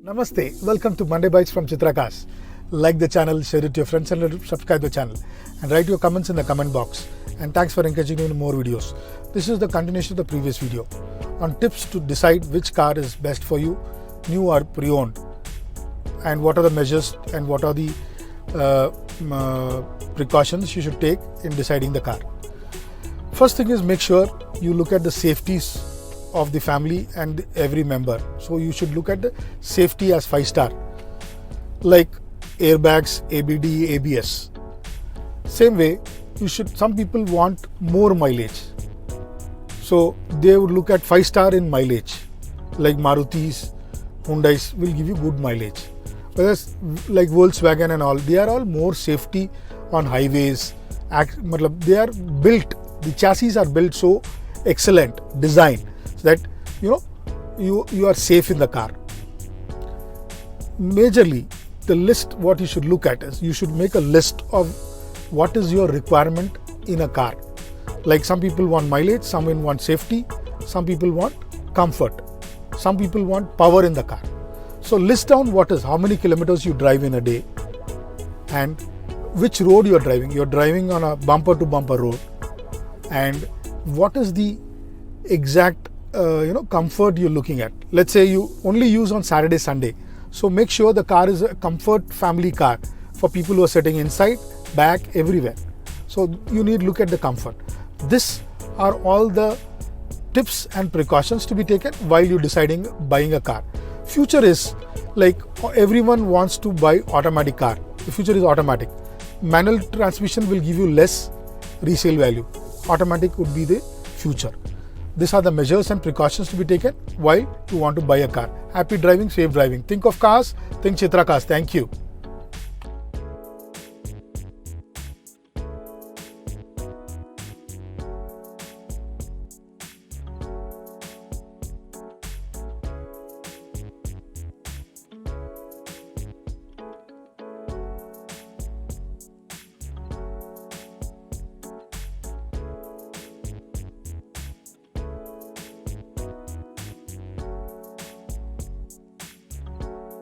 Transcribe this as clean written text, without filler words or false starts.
Namaste, welcome to Monday Bytes from CHITRACars. Like the channel, share it to your friends and subscribe the channel. And write your comments in the comment box. And thanks for encouraging me in more videos. This is the continuation of the previous video on tips to decide which car is best for you, new or pre-owned. And what are the measures and what are the precautions you should take in deciding the car. First thing is make sure you look at the safeties of the family and every member. So you should look at the safety as 5-star, like airbags, ABD, ABS. Same way, some people want more mileage. So they would look at 5-star in mileage, like Marutis, Hyundais will give you good mileage. Whereas like Volkswagen and all, they are all more safety on highways. They are built, the chassis are built so excellent design that you are safe in the car. Majorly, the list what you should look at is you should make a list of what is your requirement in a car. Like some people want mileage, some people want safety, some people want comfort, some people want power in the car. So list down how many kilometers you drive in a day and which road you are driving. You are driving on a bumper to bumper road, and what is the exact comfort you're looking at. Let's say you only use on Saturday, Sunday. So make sure the car is a comfort family car for people who are sitting inside, back, everywhere. So you need to look at the comfort. These are all the tips and precautions to be taken while you're deciding buying a car. Future is like everyone wants to buy automatic car. The future is automatic. Manual transmission will give you less resale value. Automatic would be the future. These are the measures and precautions to be taken while you want to buy a car. Happy driving, safe driving. Think of cars, think CHITRACars. Thank you.